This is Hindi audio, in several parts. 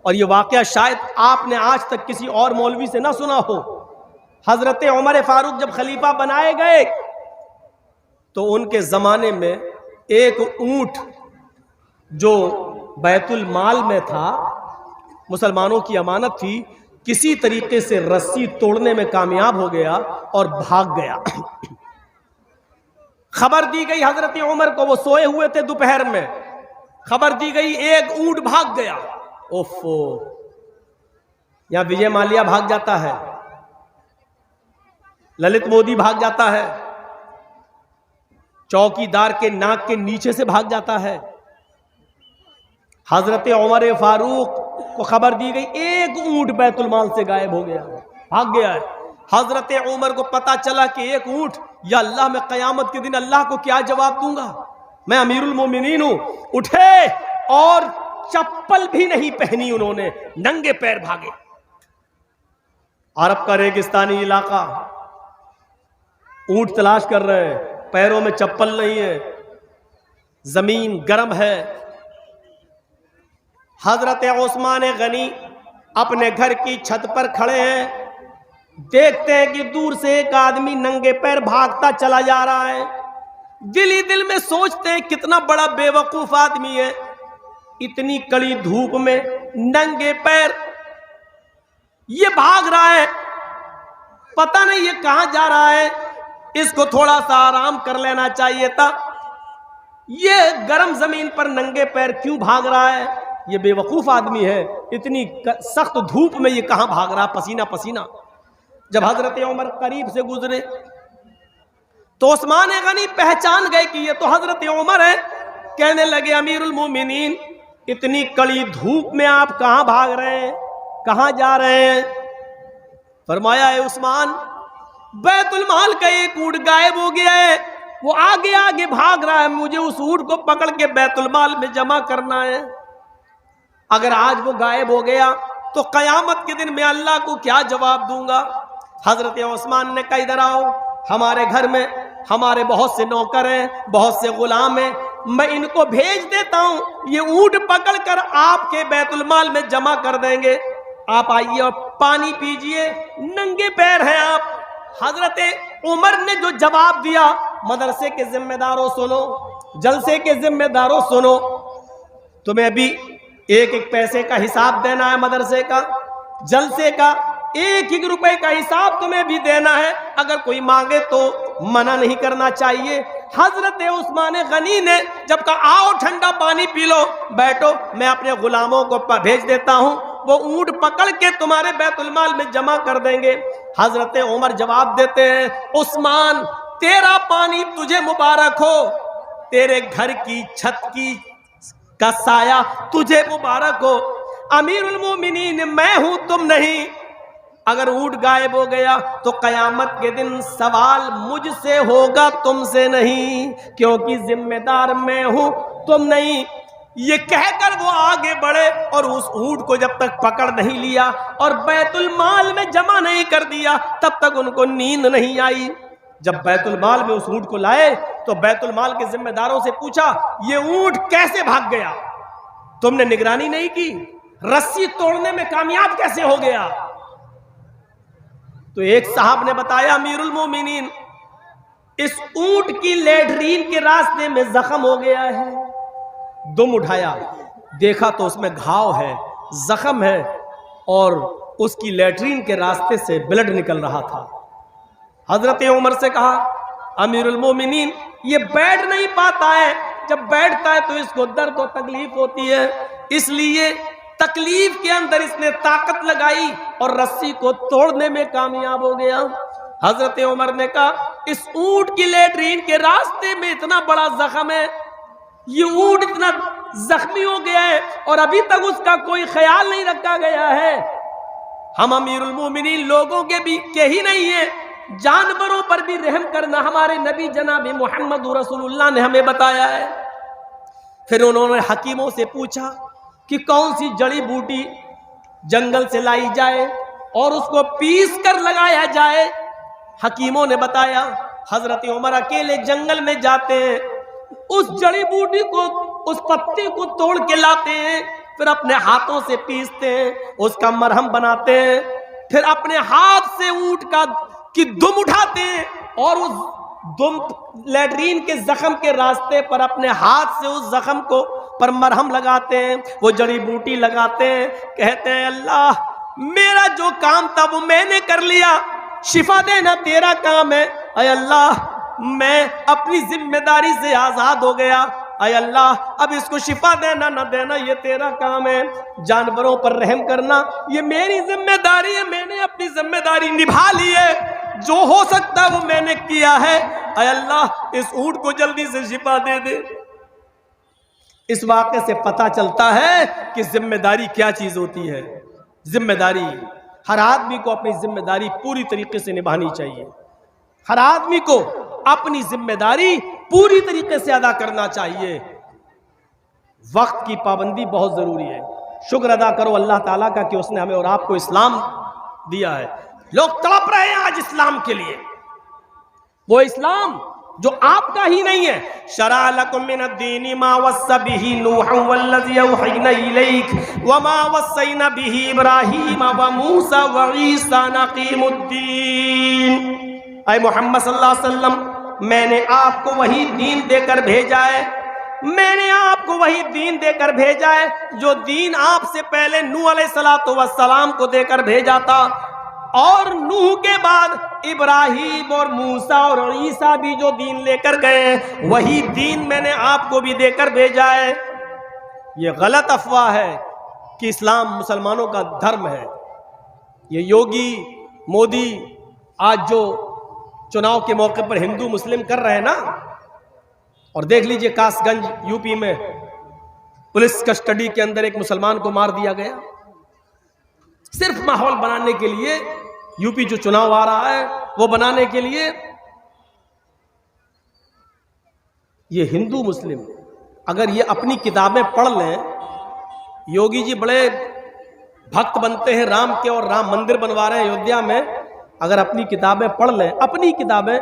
और ये वाक़या शायद आपने आज तक किसी और मौलवी से ना सुना हो। हजरत उमर फारूक जब खलीफा बनाए गए तो उनके ज़माने में एक ऊंट जो बैतुल माल में था, मुसलमानों की अमानत थी, किसी तरीके से रस्सी तोड़ने में कामयाब हो गया और भाग गया। खबर दी गई हजरत उमर को, वो सोए हुए थे दोपहर में, खबर दी गई एक ऊंट भाग गया। ओफो, यहां विजय माल्या भाग जाता है, ललित मोदी भाग जाता है, चौकीदार के नाक के नीचे से भाग जाता है। हजरत उमर फारूक को खबर दी गई एक ऊंट बैतुल माल से गायब हो गया, भाग गया है। हजरत उमर को पता चला कि एक ऊंट, या अल्लाह, मैं कयामत के दिन अल्लाह को क्या जवाब दूंगा, मैं अमीरुल मोमिनीन हूं। उठे और चप्पल भी नहीं पहनी उन्होंने, नंगे पैर भागे। अरब का रेगिस्तानी इलाका, ऊंट तलाश कर रहे हैं, पैरों में चप्पल नहीं है, जमीन गर्म है। हजरत उस्मान गनी अपने घर की छत पर खड़े हैं, देखते हैं कि दूर से एक आदमी नंगे पैर भागता चला जा रहा है। दिल ही दिल में सोचते हैं कितना बड़ा बेवकूफ आदमी है, इतनी कड़ी धूप में नंगे पैर ये भाग रहा है, पता नहीं ये कहां जा रहा है, इसको थोड़ा सा आराम कर लेना चाहिए था। ये गर्म जमीन पर नंगे पैर क्यों भाग रहा है, ये बेवकूफ आदमी है, इतनी सख्त धूप में ये कहां भाग रहा, पसीना पसीना। जब हजरत उमर करीब से गुजरे तो उस्मान गनी पहचान गए कि ये तो हजरत उमर है। कहने लगे, अमीरुल मोमिनीन, इतनी कड़ी धूप में आप कहां भाग रहे हैं, कहां जा रहे हैं? फरमाया, है उस्मान, बैतुल माल का एक ऊंट गायब हो गया है, वो आगे आगे भाग रहा है, मुझे उस ऊंट को पकड़ के बैतुल माल में जमा करना है। अगर आज वो गायब हो गया तो कयामत के दिन मैं अल्लाह को क्या जवाब दूंगा? हजरत उस्मान ने कहा, इधर आओ, हमारे घर में हमारे बहुत से नौकर हैं, बहुत से गुलाम हैं, मैं इनको भेज देता हूं, ये ऊंट पकड़कर आपके बैतुल माल में जमा कर देंगे। आप आइए और पानी पीजिए, नंगे पैर हैं आप। हजरत उमर ने जो जवाब दिया, मदरसे के जिम्मेदारों सुनो, जलसे के जिम्मेदारों सुनो, तुम्हें अभी एक एक पैसे का हिसाब देना है, मदरसे का, जलसे का एक एक रुपए का हिसाब तुम्हें भी देना है, अगर कोई मांगे तो मना नहीं करना चाहिए। हजरत उस्मान गनी ने जब कहा, आओ ठंडा पानी पी लो, बैठो, मैं अपने गुलामों को भेज देता हूं, वो ऊंट पकड़ के तुम्हारे बैतुल माल में जमा कर देंगे। हजरत उमर जवाब देते हैं, उस्मान, तेरा पानी तुझे मुबारक हो, तेरे घर की छत की का साया तुझे मुबारक हो। अमीरुल मोमिनीन मैं हूं, तुम नहीं। अगर ऊंट गायब हो गया तो कयामत के दिन सवाल मुझसे होगा, तुमसे नहीं, क्योंकि जिम्मेदार मैं हूं, तुम नहीं। ये कहकर वो आगे बढ़े और उस ऊंट को जब तक पकड़ नहीं लिया और बैतुल माल में जमा नहीं कर दिया, तब तक उनको नींद नहीं आई। जब बैतुल माल में उस ऊंट को लाए तो बैतुल माल के जिम्मेदारों से पूछा, ये ऊंट कैसे भाग गया? तुमने निगरानी नहीं की, रस्सी तोड़ने में कामयाब कैसे हो गया? तो एक साहब ने बताया, अमीरुल मोमिनीन, इस ऊंट की लेटरीन के रास्ते में जख्म हो गया है। दुम उठाया, देखा तो उसमें घाव है, जख्म है, और उसकी लेटरीन के रास्ते से ब्लड निकल रहा था। हजरत उमर से कहा, अमीरुल मोमिनीन, ये बैठ नहीं पाता है, जब बैठता है तो इसको दर्द और तकलीफ होती है, इसलिए तकलीफ के अंदर इसने ताकत लगाई और रस्सी को तोड़ने में कामयाब हो गया। हजरत उमर ने कहा, इस ऊंट की लेटरीन के रास्ते में इतना बड़ा जख्म है, ये ऊंट इतना जख्मी हो गया है और अभी तक उसका कोई ख्याल नहीं रखा गया है। हम अमीरुल मोमिनीन लोगों के ही नहीं है, जानवरों पर भी रहम करना हमारे नबी जनाब मोहम्मद रसूलुल्लाह ने हमें बताया है। फिर उन्होंने हकीमों से पूछा कि कौन सी जड़ी बूटी जंगल से लाई जाए और उसको पीस कर लगाया जाए। हकीमों ने बताया, हजरत उमर अकेले जंगल में जाते हैं, उस जड़ी बूटी को, उस पत्ते को तोड़ के लाते हैं, फिर अपने हाथों से पीसते हैं, उसका मरहम बनाते हैं, फिर अपने हाथ से ऊंट की दुम उठाते हैं और उस दुम लैट्रीन के जख्म के रास्ते पर अपने हाथ से उस जख्म को पर मरहम लगाते हैं, वो जड़ी बूटी लगाते हैं, कहते हैं अल्लाह मेरा जो काम था वो मैंने कर लिया, शिफा देना तेरा काम है। अय अल्लाह मैं अपनी जिम्मेदारी से आजाद हो गया, अय अल्लाह अब इसको शिफा देना न देना ये तेरा काम है, जानवरों पर रहम करना ये मेरी जिम्मेदारी है, मैंने अपनी जिम्मेदारी निभा ली है, जो हो सकता है वो मैंने किया है। अय अल्लाह इस ऊंट को जल्दी से शिफा दे दे। इस वाक़े से पता चलता है कि जिम्मेदारी क्या चीज होती है। जिम्मेदारी हर आदमी को अपनी जिम्मेदारी पूरी तरीके से निभानी चाहिए, हर आदमी को अपनी जिम्मेदारी पूरी तरीके से अदा करना चाहिए। वक्त की पाबंदी बहुत जरूरी है। शुक्र अदा करो अल्लाह ताला का कि उसने हमें और आपको इस्लाम दिया है। लोग तड़प रहे हैं आज इस्लाम के लिए, वो इस्लाम जो आपका ही नहीं है। शरा लकुम मिनद्दीनि मा वस्सा बिही नूहन वल्लज़ी औहयना इलैक व मा वस्सैना बिही इब्राहीम व मूसा व ईसा अन अक़ीमुद्दीन। ऐ मोहम्मद सल्लल्लाहु अलैहि वसल्लम मैंने आपको वही दीन देकर भेजा है, मैंने आपको वही दीन देकर भेजा है जो दीन आपसे पहले नूह अलैहिस्सलातु वस्सलाम को देकर भेजा था, और नूह के बाद इब्राहीम और मूसा और ईसा भी जो दीन लेकर गए वही दीन मैंने आपको भी देकर भेजा है। ये गलत अफवाह है कि इस्लाम मुसलमानों का धर्म है। ये योगी मोदी आज जो चुनाव के मौके पर हिंदू मुस्लिम कर रहे हैं ना, और देख लीजिए कासगंज यूपी में पुलिस कस्टडी के अंदर एक मुसलमान को मार दिया गया, सिर्फ माहौल बनाने के लिए। यूपी जो चुनाव आ रहा है वो बनाने के लिए ये हिंदू मुस्लिम अगर ये अपनी किताबें पढ़ लें, योगी जी बड़े भक्त बनते हैं राम के और राम मंदिर बनवा रहे हैं अयोध्या में, अगर अपनी किताबें पढ़ लें, अपनी किताबें,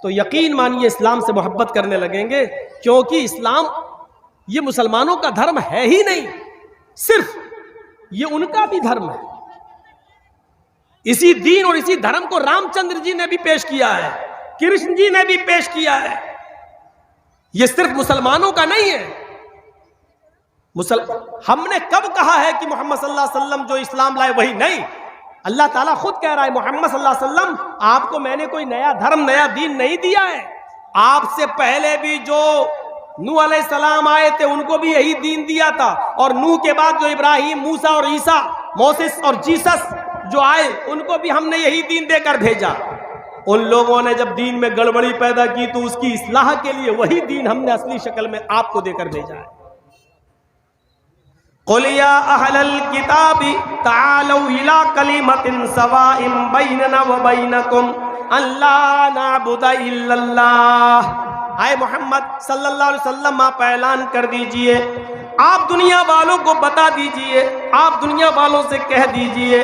तो यकीन मानिए इस्लाम से मोहब्बत करने लगेंगे, क्योंकि इस्लाम ये मुसलमानों का धर्म है ही नहीं, सिर्फ ये उनका भी धर्म है। इसी दीन और इसी धर्म को रामचंद्र जी ने भी पेश किया है, कृष्ण जी ने भी पेश किया है। ये सिर्फ मुसलमानों का नहीं है। हमने कब कहा है कि मोहम्मद सल्लल्लाहु अलैहि वसल्लम जो इस्लाम लाए वही नहीं? अल्लाह ताला खुद कह रहा है मोहम्मद सल्लल्लाहु अलैहि वसल्लम आपको मैंने कोई नया धर्म नया दीन नहीं दिया है, आपसे पहले भी जो नूह अलैहिस्सलाम आए थे उनको भी यही दीन दिया था, और नूह के बाद जो इब्राहिम मूसा और ईसा मोसेस और जीसस जो आए उनको भी हमने यही दीन देकर भेजा। उन लोगों ने जब दीन में गड़बड़ी पैदा की तो उसकी इस्लाह के लिए वही दीन हमने असली शक्ल में आपको देकर भेजा है। क़ुल या अहलल किताबी तालू इला कलिमतिन सवाइम बैनना व बैनकुम अल्ला नअबुदा इल्लल्लाह। आए मोहम्मद सल्लल्लाहु अलैहि वसल्लम आप ऐलान कर दीजिए, आप दुनिया वालों को बता दीजिए, आप दुनिया वालों से कह दीजिए,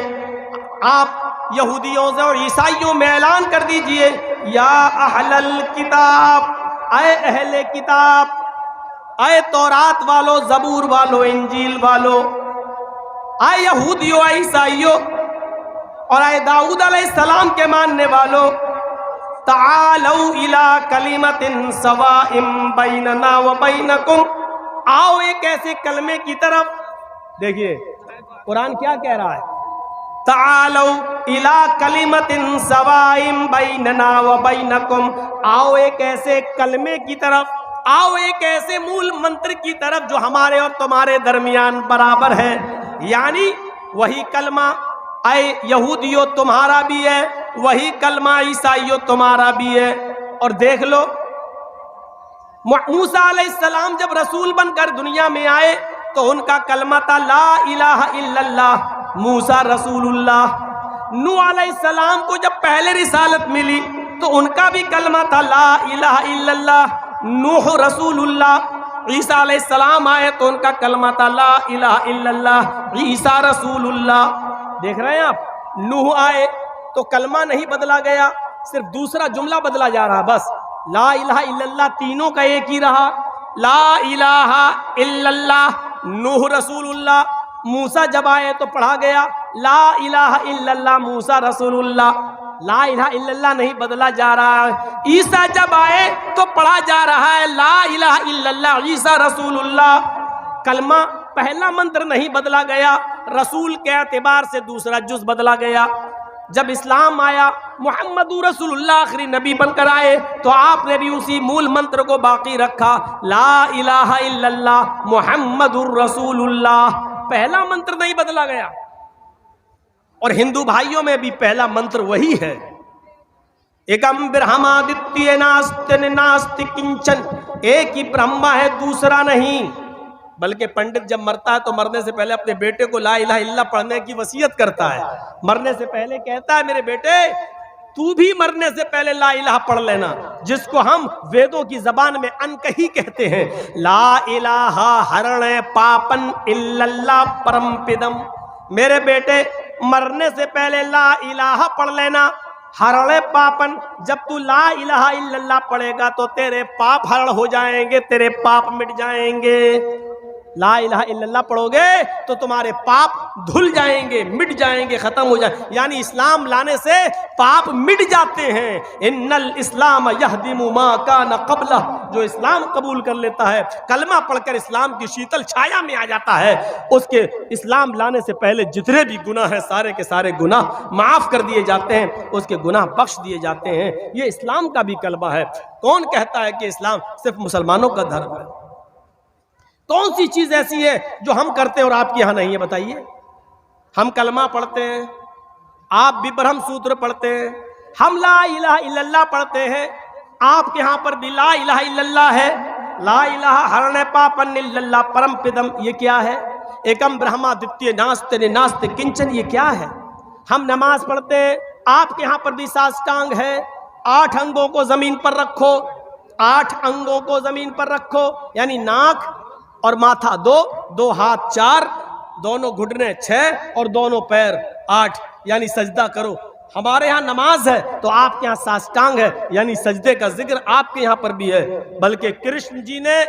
आप यहूदियों से और ईसाइयों में ऐलान कर दीजिए, या अहलल किताब, आए अहले किताब, आए तौरात वालों, जबूर वालों, इंजील वालों, आए यहूदियों, आए ईसाइयों और आए दाऊद अलैहिस्सलाम के मानने वालों, तालौ इला कलिमतिन सवाइम बैनना व बैनकुम, आओ एक ऐसे कलमे की तरफ। देखिए कुरान क्या कह रहा है, तालौ इला कलिमतिन सवाइम बैनना व बैनकुम, आओ एक ऐसे कलमे की तरफ, आओ एक ऐसे मूल मंत्र की तरफ जो हमारे और तुम्हारे दरमियान बराबर है, यानी वही कलमा आए यहूदियों तुम्हारा भी है, वही कलमा ईसाइयों तुम्हारा भी है। और देख लो मूसा अलैहिस्सलाम जब रसूल बनकर दुनिया में आए तो उनका कलमा था ला इलाहा इल्लल्लाह, मूसा रसूलुल्लाह। नूह अलैहिस्सलाम को जब पहले रिसालत मिली तो उनका भी कलमा था ला इलाहा इल्लल्लाह, नूह रसूलुल्लाह। ईसा अलैहिस्सलाम आए तो उनका कलमा था ला इलाहा इल्लल्लाह, ईसा रसूलुल्लाह। देख रहे हैं आप, नूह आए तो कलमा नहीं बदला गया, सिर्फ दूसरा जुमला बदला जा रहा, बस ला इलाहा इल्लल्लाह तीनों का एक ही रहा। ला इलाहा इल्लल्लाह नूह रसूलुल्लाह, मूसा जब आए तो पढ़ा गया ला इलाहा इल्लल्लाह मूसा रसूलुल्लाह, ला इलाहा इल्लल्लाह नहीं बदला जा रहा है। ईसा जब आए तो पढ़ा जा रहा है ला इलाहा इल्लल्लाह ईसा रसूलुल्लाह। कलमा पहला मंत्र नहीं बदला गया, रसूल के एतबार से दूसरा जुज बदला गया। जब इस्लाम आया, मुहम्मदुर रसूलुल्लाह आखिरी नबी बनकर आए, तो आपने भी उसी मूल मंत्र को बाकी रखा, ला इलाहा इल्लल्लाह मुहम्मदुर रसूलुल्लाह। पहला मंत्र नहीं बदला गया। और हिंदू भाइयों में भी पहला मंत्र वही है, एकम ब्रह्मादित्य नास्ति नास्ति किंचन, एक ही ब्रह्मा है दूसरा नहीं। बल्कि पंडित जब मरता है तो मरने से पहले अपने बेटे को ला इलाहा इल्लल्लाह पढ़ने की वसीयत करता है। मरने से पहले कहता है मेरे बेटे तू भी मरने से पहले ला इलाहा पढ़ लेना, जिसको हम वेदों की जबान में अनकही कहते हैं। ला इलाहा हरण पापन इल्लल्लाह परमपिदम। मेरे बेटे मरने से पहले ला इलाहा पढ़ लेना, हरण पापन। जब तू ला इलाहा इल्लल्लाह पढ़ेगा तो तेरे पाप हरण हो जाएंगे, तेरे पाप मिट जाएंगे। ला इलाहा इल्लल्लाह पढ़ोगे तो तुम्हारे पाप धुल जाएंगे, मिट जाएंगे, खत्म हो जाए। यानी इस्लाम लाने से पाप मिट जाते हैं। इन्नल इस्लाम यहदिमु मा कान क़ब्ला, जो इस्लाम कबूल कर लेता है, कलमा पढ़कर इस्लाम की शीतल छाया में आ जाता है, उसके इस्लाम लाने से पहले जितने भी गुनाह हैं सारे के सारे गुनाह माफ कर दिए जाते हैं, उसके गुनाह बख्श दिए जाते हैं। ये इस्लाम का भी कलमा है। कौन कहता है कि इस्लाम सिर्फ मुसलमानों का धर्म है? कौन सी चीज ऐसी है जो हम करते हैं और आपके यहां नहीं है? बताइए। हम कलमा पढ़ते हैं, आप भी ब्रह्म सूत्र पढ़ते हैं, हम ला इलाहा इल्लल्लाह पढ़ते हैं, आपके यहां पर भी ला इलाहा इल्लल्लाह है। ला इलाहा हरण पापन इल्लल्लाह परम पिदम, ये क्या है? एकम ब्रह्मा द्वितीय नास्ति नास्ति किंचन, ये क्या है? हम नमाज पढ़ते हैं, आपके यहां पर भी साष्टांग है। 8 अंगों को जमीन पर रखो, 8 अंगों को जमीन पर रखो, यानी नाक और माथा 2, 2 हाथ 4, दोनों घुटने 6 और दोनों पैर 8, यानी सजदा करो। हमारे यहाँ नमाज है तो आपके यहाँ साष्टांग है, यानी सजदे का जिक्र आपके यहाँ पर भी है। बल्कि कृष्ण जी ने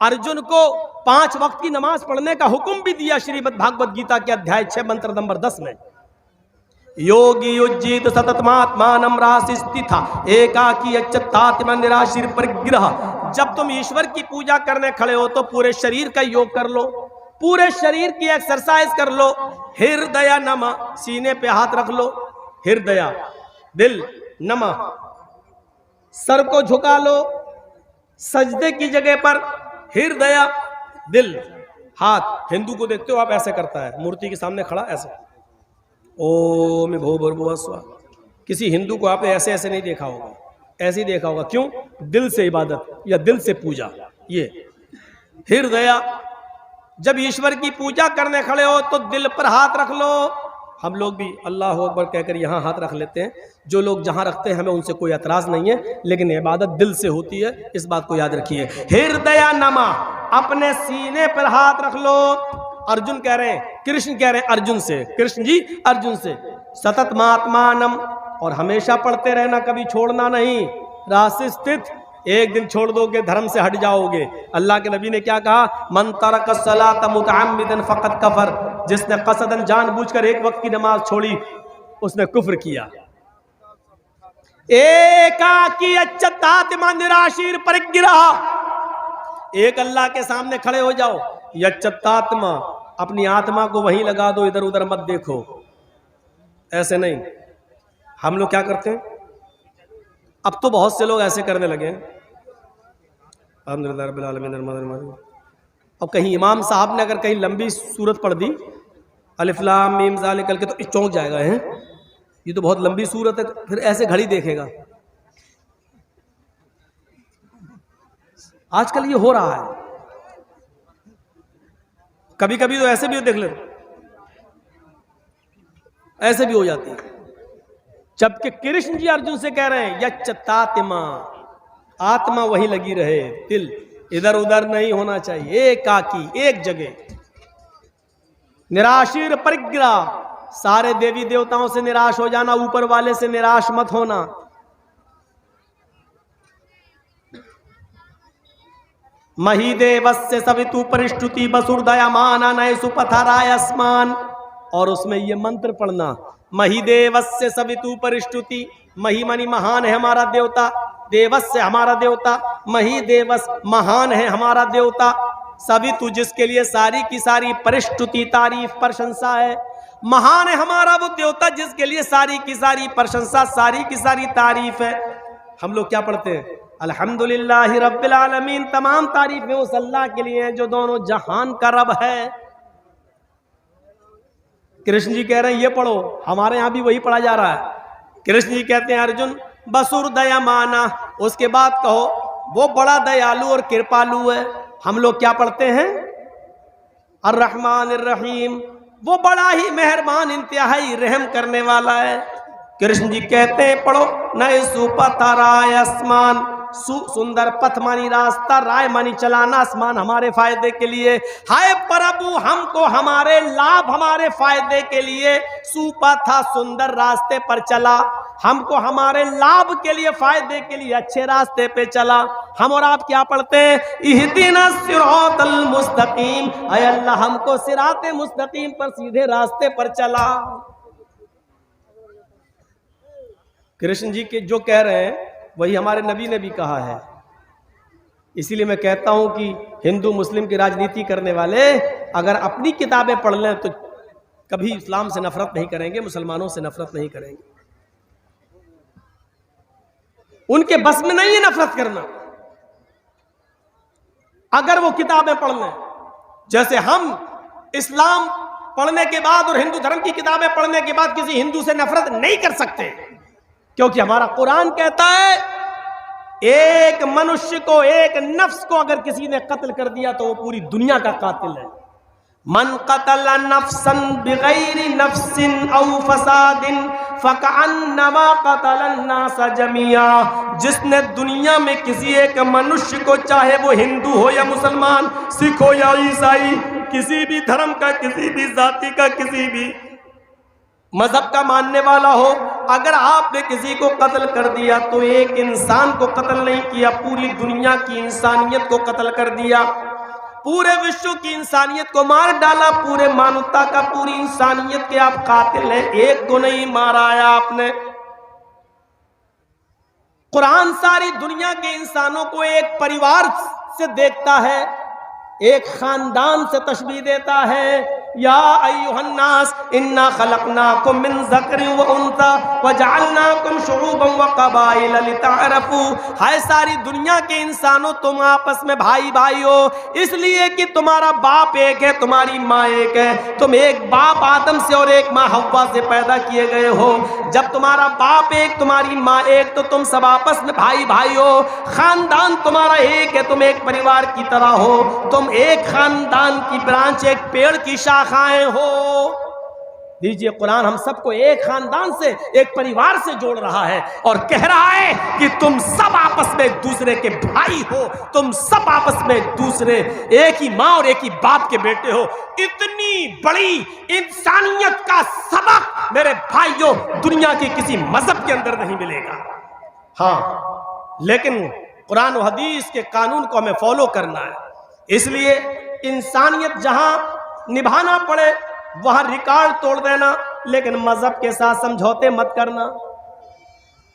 अर्जुन को 5 वक्त की नमाज पढ़ने का हुक्म भी दिया श्रीमद् भागवत गीता के अध्याय 6 मंत्र नंबर 10 में। योगी युज्जित सततमात्मानं रासिस्थिता एकाकी अच्युतात्मा निराशीर परिग्रह। जब तुम ईश्वर की पूजा करने खड़े हो तो पूरे शरीर का योग कर लो, पूरे शरीर की एक्सरसाइज कर लो। हृदय नमः, सीने पे हाथ रख लो, हृदय दिल नमः, सर को झुका लो, सजदे की जगह पर हृदय दिल हाथ। हिंदू को देखते हो आप ऐसे करता है, मूर्ति के सामने खड़ा ऐसे ओम भूर्भुवः स्वः। किसी हिंदू को आपने ऐसे ऐसे नहीं देखा होगा, ऐसे ही देखा होगा। क्यों? दिल से इबादत या दिल से पूजा। ये हृदय, जब ईश्वर की पूजा करने खड़े हो तो दिल पर हाथ रख लो। हम लोग भी अल्लाह अकबर कहकर यहाँ हाथ रख लेते हैं, जो लोग जहाँ रखते हैं हमें उनसे कोई एतराज नहीं है, लेकिन इबादत दिल से होती है, इस बात को याद रखिए। हृदय नमः, अपने सीने पर हाथ रख लो। अर्जुन कह रहे हैं, कृष्ण कह रहे हैं अर्जुन से, कृष्ण जी अर्जुन से, सतत महात्मानम, और हमेशा पढ़ते रहना, कभी छोड़ना नहीं। राशि स्थित, एक दिन छोड़ दोगे धर्म से हट जाओगे। अल्लाह के नबी ने क्या कहा? मन तरक सलात मुतअम्मिदन फकत कफर, जिसने कसदन जानबूझकर एक वक्त की नमाज छोड़ी उसने कुफ्र किया। एकाकी अच्युतात्मा निराशीर परिग्रह, एक अल्लाह के सामने खड़े हो जाओ। यच्युतात्मा, अपनी आत्मा को वहीं लगा दो, इधर उधर मत देखो। ऐसे नहीं। हम लोग क्या करते हैं? अब तो बहुत से लोग ऐसे करने लगे हैं। अब कहीं इमाम साहब ने अगर कहीं लंबी सूरत पढ़ दी, अलिफ लाम मीम ज़ालिकल के, तो चौंक जाएगा है, ये तो बहुत लंबी सूरत है, फिर ऐसे घड़ी देखेगा। आजकल ये हो रहा है। कभी कभी तो ऐसे भी देख ले, ऐसे भी हो जाती है। जबकि कृष्ण जी अर्जुन से कह रहे हैं यच्युतात्मा, आत्मा वहीं लगी रहे, दिल इधर उधर नहीं होना चाहिए, एकाकी एक जगह। निराशीर परिग्रह, सारे देवी देवताओं से निराश हो जाना, ऊपर वाले से निराश मत होना। मही देवस्य सवितु परिष्टुति वसुर्दयमाना नय सुपथराय अस्मान। और उसमें ये मंत्र पढ़ना, मही देवस्य सवितु परिष्टुति, मही मनी महान है हमारा देवता, देवस्य हमारा देवता, मही देवस महान है हमारा देवता, सवितु जिसके लिए सारी की सारी परिष्टुति तारीफ प्रशंसा है, महान है हमारा वो देवता जिसके लिए सारी की सारी प्रशंसा सारी की सारी तारीफ है। हम लोग क्या पढ़ते हैं? अल्हम्दुलिल्लाहि रब्बिल आलमीन, तमाम तारीफें उस अल्लाह के लिए हैं जो दोनों जहान का रब है। कृष्ण जी कह रहे हैं ये पढ़ो, हमारे यहां भी वही पढ़ा जा रहा है। कृष्ण जी कहते हैं अर्जुन बसुर दयामाना, उसके बाद कहो वो बड़ा दयालु और कृपालु है। हम लोग क्या पढ़ते हैं? अर्रहमान अर्रहीम, वो बड़ा ही मेहरबान इंतहाई रहम करने वाला है। कृष्ण जी कहते हैं पढ़ो नए सुपथराय आसमान, सुंदर पथ मानी रास्ता, राय मानी चलाना, आसमान हमारे फायदे के लिए। हाय प्रभु हमको हमारे लाभ हमारे फायदे के लिए सुपथा सुंदर रास्ते पर चला, हमको हमारे लाभ के लिए फायदे के लिए अच्छे रास्ते पे चला। हम और आप क्या पढ़ते हैं? इहदिना सिरातल मुस्तकीम, अय अल्लाह हमको सिराते मुस्तकीम पर सीधे रास्ते पर चला। कृष्ण जी के जो कह रहे हैं वही हमारे नबी ने भी कहा है। इसीलिए मैं कहता हूं कि हिंदू मुस्लिम की राजनीति करने वाले अगर अपनी किताबें पढ़ लें तो कभी इस्लाम से नफरत नहीं करेंगे, मुसलमानों से नफरत नहीं करेंगे। उनके बस में नहीं है नफरत करना अगर वो किताबें पढ़ लें। जैसे हम इस्लाम पढ़ने के बाद और हिंदू धर्म की किताबें पढ़ने के बाद किसी हिंदू से नफरत नहीं कर सकते, क्योंकि हमारा कुरान कहता है एक मनुष्य को, एक नफ्स को अगर किसी ने कत्ल कर दिया तो वो पूरी दुनिया का कातिल है। मन कतल नफ्सन बिगैरि नफ्सिन औ फसादिन फकअन्नमा कतल अन्नास जमिया, जिसने दुनिया में किसी एक मनुष्य को, चाहे वो हिंदू हो या मुसलमान, सिख हो या ईसाई, किसी भी धर्म का, किसी भी जाति का, किसी भी मजहब का मानने वाला हो, अगर आपने किसी को कत्ल कर दिया तो एक इंसान को कत्ल नहीं किया, पूरी दुनिया की इंसानियत को कत्ल कर दिया, पूरे विश्व की इंसानियत को मार डाला, पूरे मानवता का, पूरी इंसानियत के आप कातिल हैं, एक को नहीं मारा है आपने। कुरान सारी दुनिया के इंसानों को एक परिवार से देखता है, एक खानदान से तशबीह देता है। या अय्युहन्नास इन्ना खलकनाकुम मिन ज़करिन व उन्सा व जअलनाकुम शुऊबन व क़बाइल लितअरफू, हाय सारी दुनिया के इंसानों तुम आपस में भाई भाई हो इसलिए कि तुम्हारा बाप एक है, तुम्हारी माँ एक है, तुम एक बाप आदम से और एक माँ हव्वा से पैदा किए गए हो। जब तुम्हारा बाप एक, तुम्हारी माँ एक, तो तुम सब आपस में भाई भाई हो, खानदान तुम्हारा एक है, तुम एक परिवार की तरह हो, तुम एक खानदान की ब्रांच, एक पेड़ की शाखाएं हो। दीजिए कुरान हम सबको एक खानदान से, एक परिवार से जोड़ रहा है और कह रहा है कि तुम सब आपस में एक दूसरे के भाई हो, तुम सब आपस में एक दूसरे, एक ही माँ और एक ही बाप के बेटे हो। इतनी बड़ी इंसानियत का सबक मेरे भाइयों दुनिया के किसी मजहब के अंदर नहीं मिलेगा। हाँ, लेकिन कुरान और हदीस के कानून को हमें फॉलो करना है, इसलिए इंसानियत जहां निभाना पड़े वहां रिकॉर्ड तोड़ देना, लेकिन मजहब के साथ समझौते मत करना।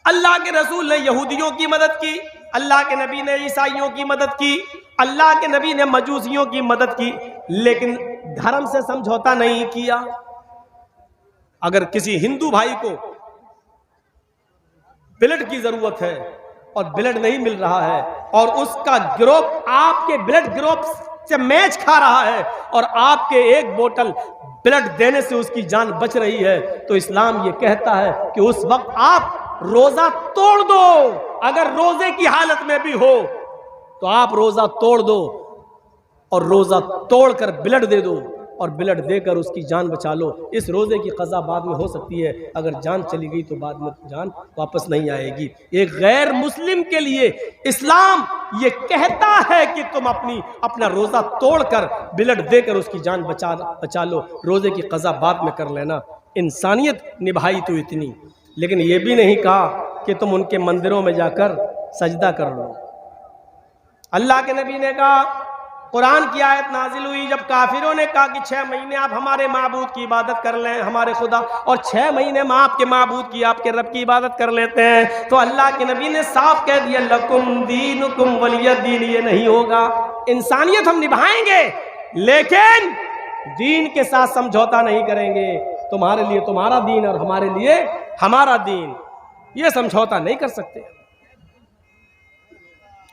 अल्लाह के रसूल ने यहूदियों की मदद की, अल्लाह के नबी ने ईसाइयों की मदद की, अल्लाह के नबी ने मजूसियों की मदद की, लेकिन धर्म से समझौता नहीं किया। अगर किसी हिंदू भाई को ब्लड की जरूरत है और ब्लड नहीं मिल रहा है और उसका ग्रुप आपके ब्लड ग्रुप से मैच खा रहा है और आपके एक बोतल ब्लड देने से उसकी जान बच रही है, तो इस्लाम ये कहता है कि उस वक्त आप रोजा तोड़ दो। अगर रोजे की हालत में भी हो तो आप रोजा तोड़ दो और रोजा तोड़कर ब्लड दे दो और ब्लड देकर उसकी जान बचा लो। इस रोजे की कज़ा बाद में हो सकती है, अगर जान चली गई तो बाद में जान वापस नहीं आएगी। एक गैर मुस्लिम के लिए इस्लाम ये कहता है कि तुम अपना रोजा तोड़कर ब्लड देकर उसकी जान बचा लो, रोजे की कज़ा बाद में कर लेना। इंसानियत निभाई तो इतनी, लेकिन ये भी नहीं कहा कि तुम उनके मंदिरों में जाकर सजदा कर लो। अल्लाह के नबी ने कहा, कुरान की आयत नाजिल हुई जब काफिरों ने कहा कि 6 महीने आप हमारे माबूद की इबादत कर लें, हमारे खुदा, और 6 महीने में आपके माबूद की, आपके रब की इबादत कर लेते हैं, तो अल्लाह के नबी ने साफ कह दिया, लकुम दीनुकुम वलिय दीन, ये नहीं होगा। इंसानियत हम निभाएंगे लेकिन दीन के साथ समझौता नहीं करेंगे। तुम्हारे लिए तुम्हारा दीन और हमारे लिए हमारा दीन, ये समझौता नहीं कर सकते।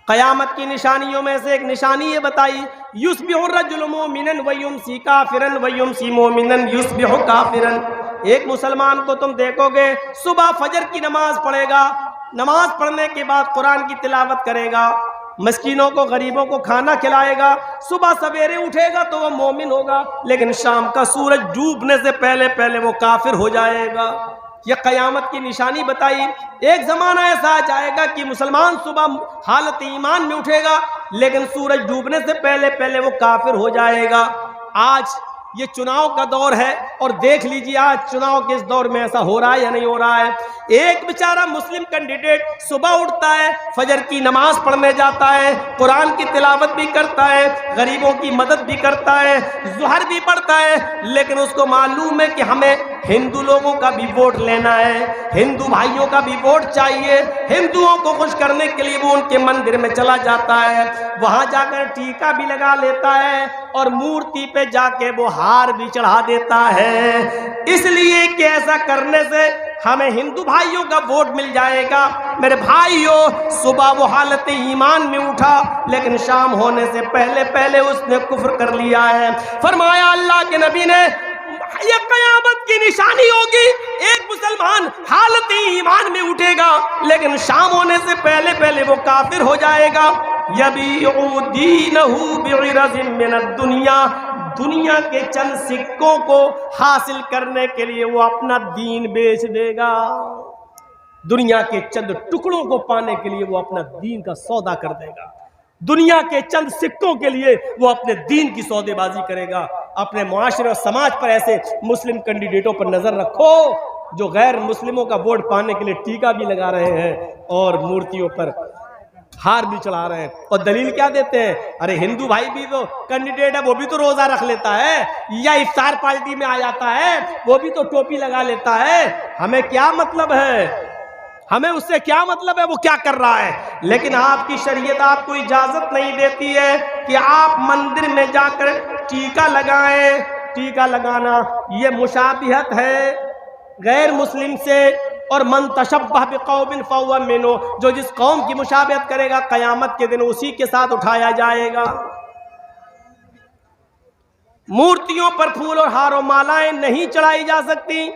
कयामत की निशानियों में से एक निशानी ये बताई, युस्बिहु रजुलु मुमिनन व युमसी काफिरन व युमसी मुमिनन युस्बिहु काफिरन। एक मुसलमान को तुम देखोगे सुबह फजर की नमाज पढ़ेगा, नमाज पढ़ने के बाद कुरान की तिलावत करेगा, मस्कीनों को गरीबों को खाना खिलाएगा, सुबह सवेरे उठेगा तो वो मोमिन होगा, लेकिन शाम का सूरज डूबने से पहले पहले वो काफिर हो जाएगा। यह कयामत की निशानी बताई। एक जमाना ऐसा आ जाएगा कि मुसलमान सुबह हालत ईमान में उठेगा लेकिन सूरज डूबने से पहले पहले वो काफिर हो जाएगा। आज ये चुनाव का दौर है और देख लीजिए आज चुनाव के इस दौर में ऐसा हो रहा है या नहीं हो रहा है। एक बेचारा मुस्लिम कैंडिडेट सुबह उठता है, फजर की नमाज पढ़ने जाता है, कुरान की तिलावत भी करता है, गरीबों की मदद भी करता है, ज़ुहर भी पढ़ता है, लेकिन उसको मालूम है कि हमें हिंदू लोगों का भी वोट लेना है, हिंदू भाइयों का भी वोट चाहिए। हिंदुओं को खुश करने के लिए वो उनके मंदिर में चला जाता है, वहां जाकर टीका भी लगा लेता है और मूर्ति पे जाके वो हार भी चढ़ा देता है, इसलिए कि ऐसा करने से हमें हिंदू भाइयों का वोट मिल जाएगा। मेरे भाइयों, सुबह वो हालत ईमान में उठा लेकिन शाम होने से पहले पहले उसने कुफ्र कर लिया है। फरमाया अल्लाह के नबी ने, ये कयामत की निशानी होगी, एक मुसलमान हालत ईमान में उठेगा लेकिन शाम होने से पहले पहले वो काफिर हो जाएगा। यबीउ दीनहु बिइरज़िन मिनद दुनिया, दुनिया के चंद सिक्कों को हासिल करने के लिए वो अपना दीन बेच देगा। दुनिया के चंद टुकड़ों को पाने के लिए वो अपना दीन का सौदा कर देगा। दुनिया के चंद सिक्कों के लिए वो अपने दीन की सौदेबाजी करेगा। अपने मुआशरे और समाज पर ऐसे मुस्लिम कैंडिडेटों पर नजर रखो जो गैर मुस्लिमों का वोट पाने के लिए टीका भी लगा रहे हैं और मूर्तियों पर हार भी चढ़ा रहे हैं। और दलील क्या देते हैं, अरे हिंदू भाई भी तो कैंडिडेट है, वो भी तो रोजा रख लेता है या इफ्तार पार्टी में आ जाता है, वो भी तो टोपी लगा लेता है, हमें क्या मतलब है, हमें उससे क्या मतलब है वो क्या कर रहा है। लेकिन आपकी शरीयत आपको इजाजत नहीं देती है कि आप मंदिर में जाकर टीका लगाएं। टीका लगाना ये मुशाबिहत है गैर मुस्लिम से, और मन तशब्बह बिकौमिन फहुव मिन्हुम, जो जिस कौम की मुशाबिहत करेगा कयामत के दिन उसी के साथ उठाया जाएगा। मूर्तियों पर फूल और हार और मालाएं नहीं चढ़ाई जा सकती।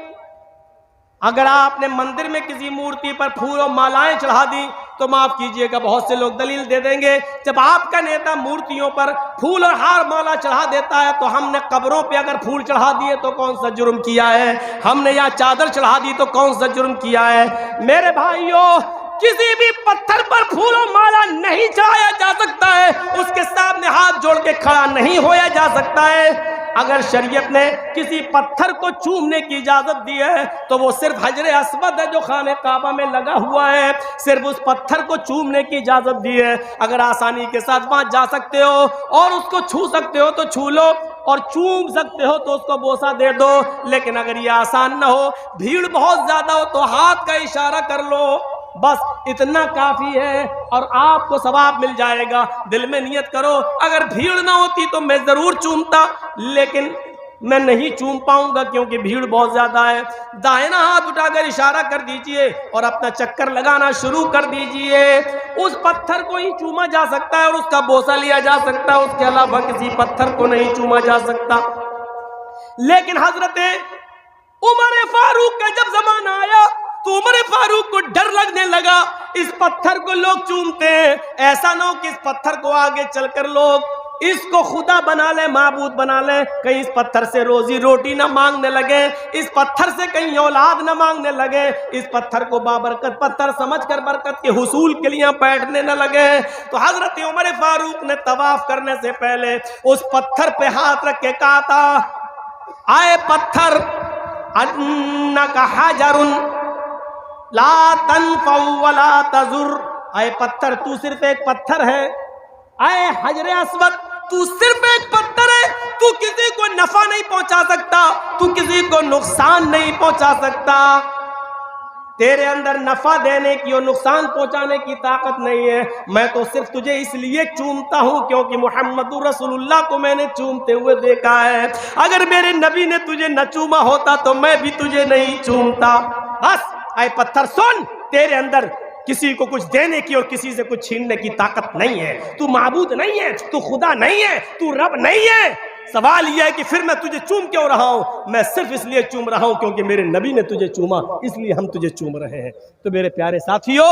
अगर आपने मंदिर में किसी मूर्ति पर फूल और मालाएं चढ़ा दी तो माफ कीजिएगा बहुत से लोग दलील दे देंगे, जब आपका नेता मूर्तियों पर फूल और हार माला चढ़ा देता है तो हमने कब्रों पे अगर फूल चढ़ा दिए तो कौन सा जुर्म किया है, हमने यहाँ चादर चढ़ा दी तो कौन सा जुर्म किया है। मेरे भाइयों, किसी भी पत्थर पर फूल और माला नहीं चढ़ाया जा सकता है, उसके सामने हाथ जोड़ के खड़ा नहीं होया जा सकता है। अगर शरीयत ने किसी पत्थर को चूमने की इजाजत दी है तो वो सिर्फ हजरे अस्वद है जो खाने काबा में लगा हुआ है, सिर्फ उस पत्थर को चूमने की इजाजत दी है। अगर आसानी के साथ वहां जा सकते हो और उसको छू सकते हो तो छू लो, और चूम सकते हो तो उसको बोसा दे दो। लेकिन अगर ये आसान ना हो, भीड़ बहुत ज्यादा हो, तो हाथ का इशारा कर लो, बस इतना काफी है और आपको सवाब मिल जाएगा। दिल में नियत करो, अगर भीड़ ना होती तो मैं जरूर चूमता, लेकिन मैं नहीं चूम पाऊंगा क्योंकि भीड़ बहुत ज्यादा है। दाहिना हाथ उठाकर इशारा कर दीजिए और अपना चक्कर लगाना शुरू कर दीजिए। उस पत्थर को ही चूमा जा सकता है और उसका बोसा लिया जा सकता है, उसके अलावा किसी पत्थर को नहीं चूमा जा सकता। लेकिन हजरत उमर फारूक का जब जमाना आया तो उमर फारूक को डर लगने लगा, इस पत्थर को लोग चूमते हैं, ऐसा ना हो कि इस पत्थर को आगे चलकर लोग इसको खुदा बना ले, माबूद बना ले, कहीं इस पत्थर से रोजी रोटी ना मांगने लगे, इस पत्थर से कहीं औलाद ना मांगने लगे, इस पत्थर को बाबरकत पत्थर समझकर बरकत के हुसूल के लिए बैठने न लगे। तो हजरत उमर फारूक ने तवाफ करने से पहले उस पत्थर पे हाथ रख के कहा था, आए पत्थर, अन्नका हजरुन ला तनफउ वला तजुर, आए पत्थर तू सिर्फ एक पत्थर है, आए हजरे अस्वद, तू सिर्फ एक पत्थर है, तू किसी को नफा नहीं पहुंचा सकता, तू किसी को नुकसान नहीं पहुंचा सकता। तेरे अंदर नफा देने की और नुकसान पहुंचाने की ताकत नहीं है। मैं तो सिर्फ तुझे इसलिए चूमता हूं क्योंकि मुहम्मदुर रसूलुल्लाह को मैंने चूमते हुए देखा है। अगर मेरे नबी ने तुझे न चूमा होता तो मैं भी तुझे नहीं चूमता। बस ऐ पत्थर सुन, तेरे अंदर किसी को कुछ देने की और किसी से कुछ छीनने की ताकत नहीं है। तू माबूद नहीं है, तू खुदा नहीं है, तू रब नहीं है। सवाल यह है कि फिर मैं तुझे चूम क्यों रहा हूं? मैं सिर्फ इसलिए चूम रहा हूं क्योंकि मेरे नबी ने तुझे चूमा, इसलिए हम तुझे चूम रहे हैं। तो मेरे प्यारे साथियों,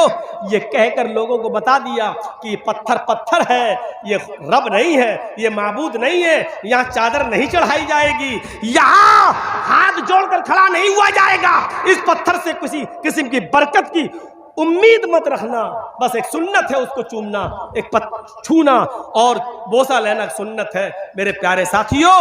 ये कहकर लोगों को बता दिया कि ये पत्थर पत्थर है, ये रब नहीं है, ये माबूद नहीं है, यहाँ चादर नहीं चढ़ाई जाएगी, यहाँ हाथ जोड़कर खड़ा नहीं हुआ जाएगा। इस पत्थर से किसी किस्म की बरकत की उम्मीद मत रखना। बस एक सुन्नत है उसको चूमना, एक छूना और बोसा लेना सुन्नत है। मेरे प्यारे साथियों,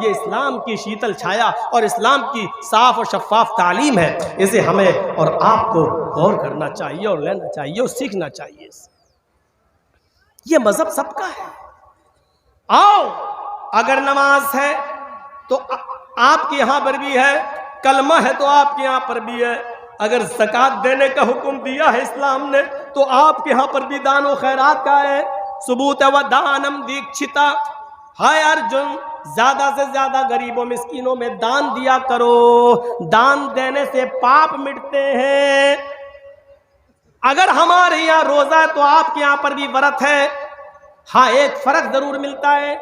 ये इस्लाम की शीतल छाया और इस्लाम की साफ और शफाफ तालीम है। इसे हमें और आपको गौर करना चाहिए और लेना चाहिए और सीखना चाहिए। ये मजहब सबका है। आओ, अगर नमाज है तो आपके यहां पर भी है, कलमा है तो आपके यहां पर भी है, अगर ज़कात देने का हुक्म दिया है इस्लाम ने तो आपके यहाँ पर भी दान और खैरात का है। सबूत व दानम दीक्षिता, हाय अर्जुन, ज्यादा से ज्यादा गरीबों मिस्कीनों में दान दिया करो, दान देने से पाप मिटते हैं। अगर हमारे यहाँ रोजा है तो आपके यहाँ पर भी व्रत है। हाँ, एक फर्क जरूर मिलता है,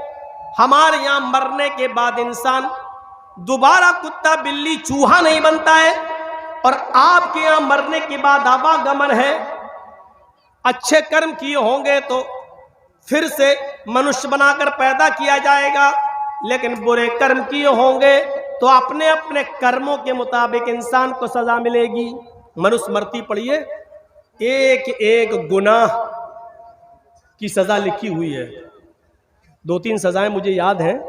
हमारे यहाँ मरने के बाद इंसान दोबारा कुत्ता बिल्ली चूहा नहीं बनता है और आपके यहां मरने के बाद आवागमन है। अच्छे कर्म किए होंगे तो फिर से मनुष्य बनाकर पैदा किया जाएगा, लेकिन बुरे कर्म किए होंगे तो अपने अपने कर्मों के मुताबिक इंसान को सजा मिलेगी। मनुस्मृति पढ़िए, एक एक गुनाह की सजा लिखी हुई है। 2-3 सजाएं मुझे याद हैं।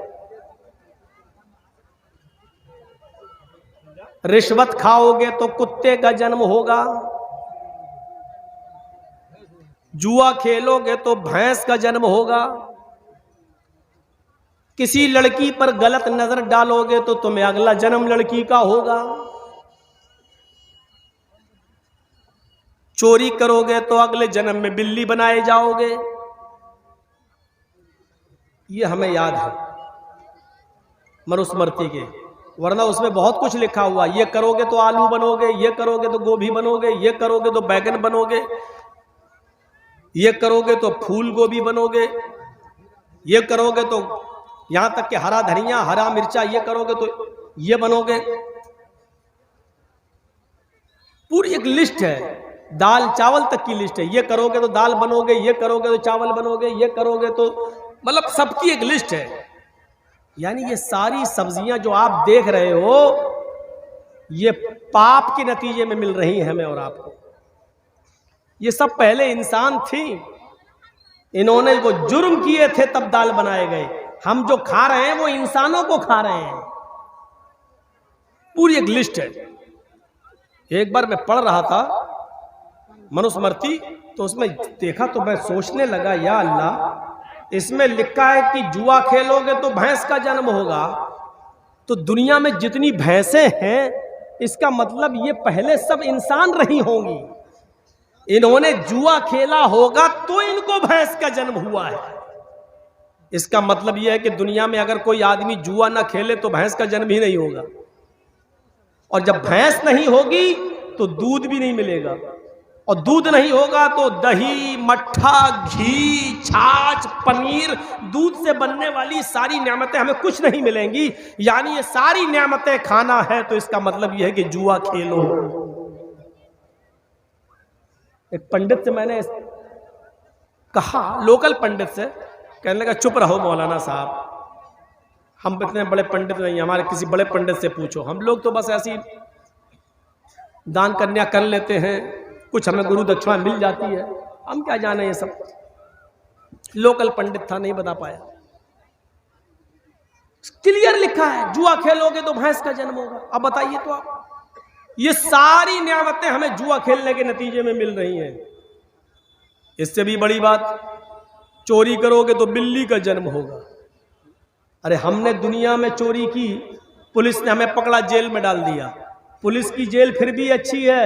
रिश्वत खाओगे तो कुत्ते का जन्म होगा, जुआ खेलोगे तो भैंस का जन्म होगा, किसी लड़की पर गलत नजर डालोगे तो तुम्हें अगला जन्म लड़की का होगा, चोरी करोगे तो अगले जन्म में बिल्ली बनाए जाओगे। ये हमें याद है मनुस्मृति के, वरना उसमें बहुत कुछ लिखा हुआ। ये करोगे तो आलू बनोगे, ये करोगे तो गोभी बनोगे, ये करोगे तो बैगन बनोगे, ये करोगे तो फूल गोभी बनोगे, ये करोगे तो यहां तक कि हरा धनिया, हरा मिर्चा, ये करोगे तो ये बनोगे। पूरी एक लिस्ट है, दाल चावल तक की लिस्ट है। ये करोगे तो दाल बनोगे, ये करोगे तो चावल बनोगे, ये करोगे तो मतलब सबकी एक लिस्ट है। यानी ये सारी सब्जियां जो आप देख रहे हो ये पाप के नतीजे में मिल रही हैं हमें और आपको। ये सब पहले इंसान थी, इन्होंने वो जुर्म किए थे तब दाल बनाए गए। हम जो खा रहे हैं वो इंसानों को खा रहे हैं। पूरी एक लिस्ट है। एक बार मैं पढ़ रहा था मनुस्मृति, तो उसमें देखा तो मैं सोचने लगा, या अल्लाह, इसमें लिखा है कि जुआ खेलोगे तो भैंस का जन्म होगा। तो दुनिया में जितनी भैंसें हैं इसका मतलब ये पहले सब इंसान रही होंगी। इन्होंने जुआ खेला होगा तो इनको भैंस का जन्म हुआ है। इसका मतलब यह है कि दुनिया में अगर कोई आदमी जुआ ना खेले तो भैंस का जन्म ही नहीं होगा, और जब भैंस नहीं होगी तो दूध भी नहीं मिलेगा, और दूध नहीं होगा तो दही, मट्ठा, घी, छाछ, पनीर, दूध से बनने वाली सारी नेमतें हमें कुछ नहीं मिलेंगी। यानी ये सारी नेमतें खाना है, तो इसका मतलब यह है कि जुआ खेलो। एक पंडित से मैंने कहा, लोकल पंडित से, कहने लगा चुप रहो मौलाना साहब, हम इतने बड़े पंडित नहीं, हमारे किसी बड़े पंडित से पूछो। हम लोग तो बस ऐसी दान कन्या कर लेते हैं, कुछ हमें गुरु दक्षिणा मिल जाती है, हम क्या जाने ये सब। लोकल पंडित था, नहीं बता पाया। क्लियर लिखा है जुआ खेलोगे तो भैंस का जन्म होगा। अब बताइए तो आप, ये सारी नियामतें हमें जुआ खेलने के नतीजे में मिल रही हैं। इससे भी बड़ी बात, चोरी करोगे तो बिल्ली का जन्म होगा। अरे हमने दुनिया में चोरी की, पुलिस ने हमें पकड़ा, जेल में डाल दिया। पुलिस की जेल फिर भी अच्छी है,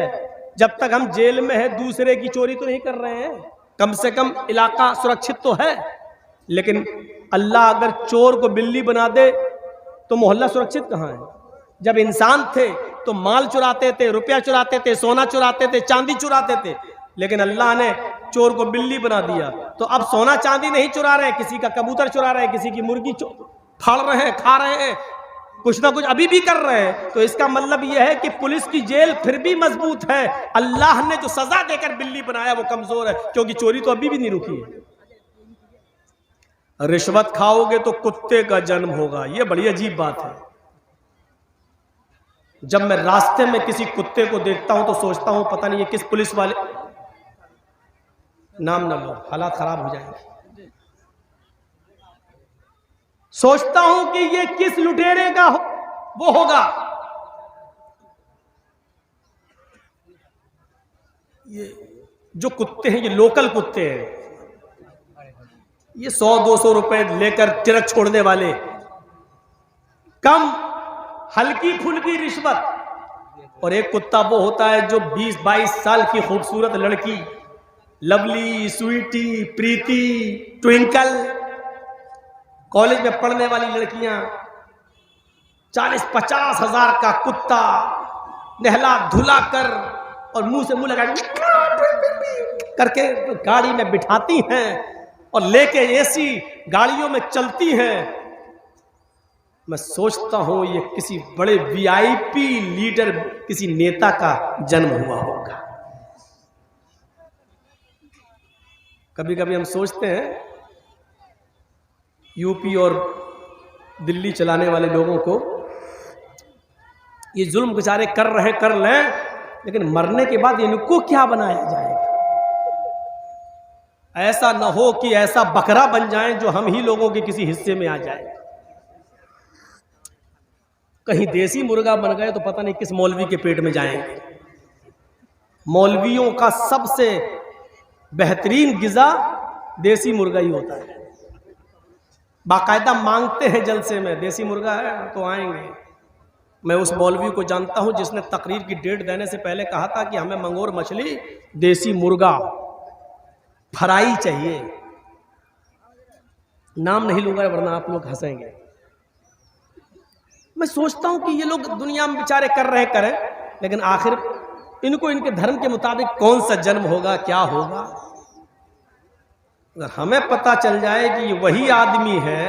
जब तक हम जेल में है दूसरे की चोरी तो नहीं कर रहे हैं, कम से कम इलाका सुरक्षित तो है। लेकिन अल्लाह अगर चोर को बिल्ली बना दे तो मोहल्ला सुरक्षित कहाँ है? जब इंसान थे तो माल चुराते थे, रुपया चुराते थे, सोना चुराते थे, चांदी चुराते थे, लेकिन अल्लाह ने चोर को बिल्ली बना दिया। तो अब सोना चांदी नहीं चुरा रहे, किसी का कबूतर चुरा रहे हैं, किसी की मुर्गी फाड़ रहे हैं, खा रहे हैं, कुछ ना कुछ अभी भी कर रहे हैं। तो इसका मतलब यह है कि पुलिस की जेल फिर भी मजबूत है, अल्लाह ने जो सजा देकर बिल्ली बनाया वो कमजोर है, क्योंकि चोरी तो अभी भी नहीं रुकी है। रिश्वत खाओगे तो कुत्ते का जन्म होगा, यह बड़ी अजीब बात है। जब मैं रास्ते में किसी कुत्ते को देखता हूं तो सोचता हूं पता नहीं ये किस पुलिस वाले, नाम ना लो, हालात खराब हो जाएंगे, सोचता हूं कि ये किस लुटेरे का वो होगा। ये जो कुत्ते हैं ये लोकल कुत्ते हैं, ये 100-200 रुपए लेकर तिरक छोड़ने वाले, कम हल्की फुल्की रिश्वत। और एक कुत्ता वो होता है जो 20-22 साल की खूबसूरत लड़की, लवली, स्वीटी, प्रीति, ट्विंकल, कॉलेज में पढ़ने वाली लड़कियां, 40-50 हजार का कुत्ता नहला धुला कर और मुंह से मुंह लगा करके गाड़ी में बिठाती हैं और लेके एसी गाड़ियों में चलती हैं। मैं सोचता हूं ये किसी बड़े वीआईपी लीडर, किसी नेता का जन्म हुआ होगा। कभी कभी हम सोचते हैं यूपी और दिल्ली चलाने वाले लोगों को ये जुल्म बेचारे कर रहे कर लें, लेकिन मरने के बाद इनको क्या बनाया जाएगा? ऐसा न हो कि ऐसा बकरा बन जाएं जो हम ही लोगों के किसी हिस्से में आ जाए। कहीं देसी मुर्गा बन गए तो पता नहीं किस मौलवी के पेट में जाएंगे। मौलवियों का सबसे बेहतरीन गिजा देसी मुर्गा ही होता है। बाकायदा मांगते हैं जलसे में, देसी मुर्गा है तो आएंगे। मैं उस मौलवी को जानता हूं जिसने तकरीर की डेट देने से पहले कहा था कि हमें मंगोर मछली, देसी मुर्गा, फ्राई चाहिए। नाम नहीं लूंगा वरना आप लोग हंसेंगे। मैं सोचता हूं कि ये लोग दुनिया में बेचारे कर रहे करें, लेकिन आखिर इनको इनके धर्म के मुताबिक कौन सा जन्म होगा, क्या होगा? अगर हमें पता चल जाए कि ये वही आदमी है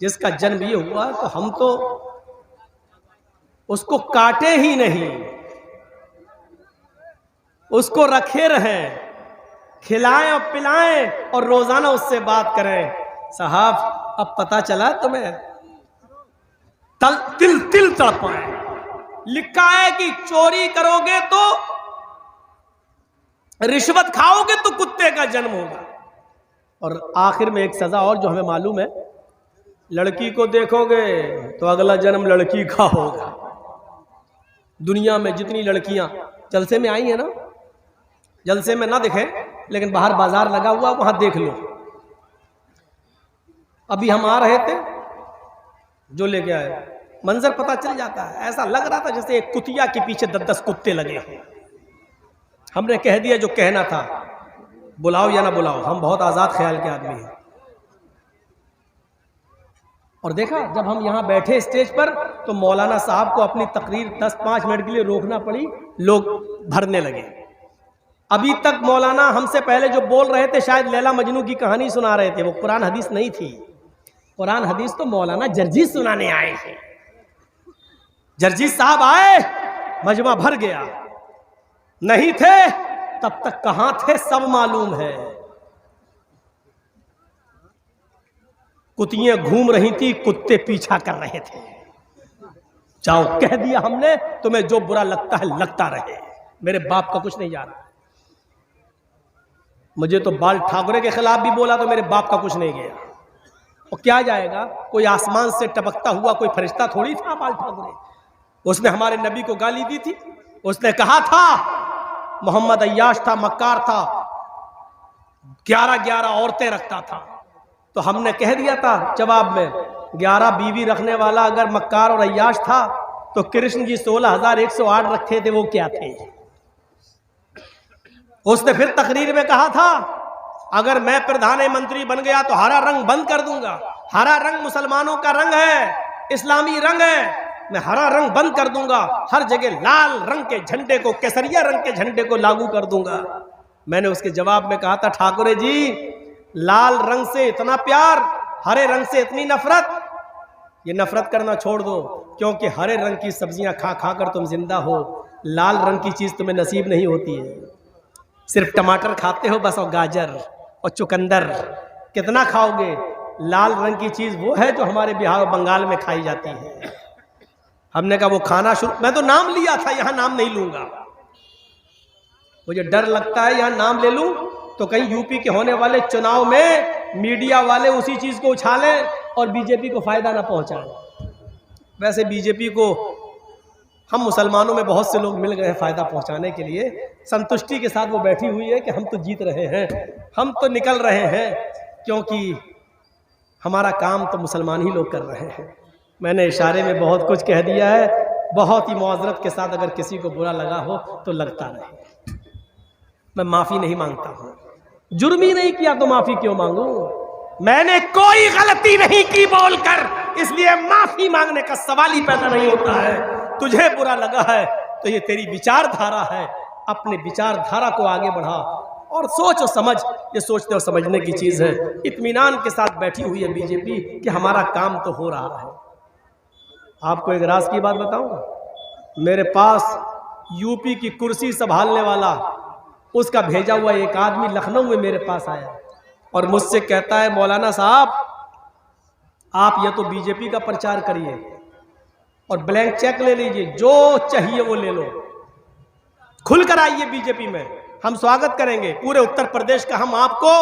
जिसका जन्म ये हुआ, तो हम तो उसको काटे ही नहीं, उसको रखे रहें, खिलाएं और पिलाएं और रोजाना उससे बात करें। साहब अब पता चला तुम्हें, तिल तिल तड़पाएं। लिखा है कि चोरी करोगे तो, रिश्वत खाओगे तो कुत्ते का जन्म होगा। और आखिर में एक सजा और जो हमें मालूम है, लड़की को देखोगे तो अगला जन्म लड़की का होगा। दुनिया में जितनी लड़कियां जलसे में आई है ना, जलसे में ना दिखे लेकिन बाहर बाजार लगा हुआ वहां देख लो। अभी हम आ रहे थे, जो लेके आए, मंजर पता चल जाता है। ऐसा लग रहा था जैसे एक कुतिया के पीछे 10-10 कुत्ते लगे हों। हमने कह दिया जो कहना था, बुलाओ या ना बुलाओ, हम बहुत आजाद ख्याल के आदमी हैं। और देखा जब हम यहां बैठे स्टेज पर तो मौलाना साहब को अपनी तकरीर 10-5 मिनट के लिए रोकना पड़ी, लोग भरने लगे। अभी तक मौलाना हमसे पहले जो बोल रहे थे शायद लैला मजनू की कहानी सुना रहे थे, वो कुरान हदीस नहीं थी। कुरान हदीस तो मौलाना जर्जीस सुनाने आए थे। जर्जीस साहब आए, मजमा भर गया। नहीं थे तब तक कहां थे सब मालूम है। कुतियां घूम रही थी, कुत्ते पीछा कर रहे थे। जाओ, कह दिया हमने, तुम्हें जो बुरा लगता है लगता रहे, मेरे बाप का कुछ नहीं जा रहा। मुझे तो बाल ठाकरे के खिलाफ भी बोला तो मेरे बाप का कुछ नहीं गया। और क्या जाएगा, कोई आसमान से टपकता हुआ कोई फरिश्ता थोड़ी था बाल ठाकरे। उसने हमारे नबी को गाली दी थी, उसने कहा था मोहम्मद अय्याश था, मक्कार था, 11 औरतें रखता था। तो हमने कह दिया था जवाब में, 11 बीवी रखने वाला अगर मक्कार और अय्याश था तो कृष्ण जी 16,108 रखे थे, वो क्या थे? उसने फिर तकरीर में कहा था, अगर मैं प्रधानमंत्री बन गया तो हरा रंग बंद कर दूंगा। हरा रंग मुसलमानों का रंग है, इस्लामी रंग है, मैं हरा रंग बंद कर दूंगा, हर जगह लाल रंग के झंडे को, केसरिया रंग के झंडे को लागू कर दूंगा। मैंने उसके जवाब में कहा था, ठाकुरे जी लाल रंग से इतना प्यार, हरे रंग से इतनी नफरत, ये नफरत करना छोड़ दो, क्योंकि हरे रंग की सब्जियां खा खा कर तुम जिंदा हो, लाल रंग की चीज तुम्हें नसीब नहीं होती है। सिर्फ टमाटर खाते हो बस, और गाजर और चुकंदर, कितना खाओगे? लाल रंग की चीज वो है जो हमारे बिहार और बंगाल में खाई जाती है। हमने कहा वो खाना शुरू, मैं तो नाम लिया था, यहां नाम नहीं लूंगा, मुझे डर लगता है यहां नाम ले लूं तो कहीं यूपी के होने वाले चुनाव में मीडिया वाले उसी चीज को उछालें और बीजेपी को फायदा ना पहुंचाएं। वैसे बीजेपी को हम मुसलमानों में बहुत से लोग मिल गए हैं फायदा पहुंचाने के लिए, संतुष्टि के साथ वो बैठी हुई है कि हम तो जीत रहे हैं, हम तो निकल रहे हैं, क्योंकि हमारा काम तो मुसलमान ही लोग कर रहे हैं। मैंने इशारे में बहुत कुछ कह दिया है, बहुत ही मुआज़रत के साथ अगर किसी को बुरा लगा हो तो लगता रहे। मैं माफ़ी नहीं मांगता हूँ, जुर्म ही नहीं किया तो माफ़ी क्यों मांगू? मैंने कोई गलती नहीं की बोलकर, इसलिए माफ़ी मांगने का सवाल ही पैदा नहीं होता है। तुझे बुरा लगा है तो ये तेरी विचारधारा है, अपने विचारधारा को आगे बढ़ा और सोच और समझ, ये सोचने और समझने की चीज़ है। इत्मीनान के साथ बैठी हुई है बीजेपी कि हमारा काम तो हो रहा है। आपको एक राज की बात बताऊं, मेरे पास यूपी की कुर्सी संभालने वाला, उसका भेजा हुआ एक आदमी लखनऊ में मेरे पास आया और मुझसे कहता है, मौलाना साहब आप या तो बीजेपी का प्रचार करिए और ब्लैंक चेक ले लीजिए, जो चाहिए वो ले लो, खुलकर आइए बीजेपी में, हम स्वागत करेंगे। पूरे उत्तर प्रदेश का हम आपको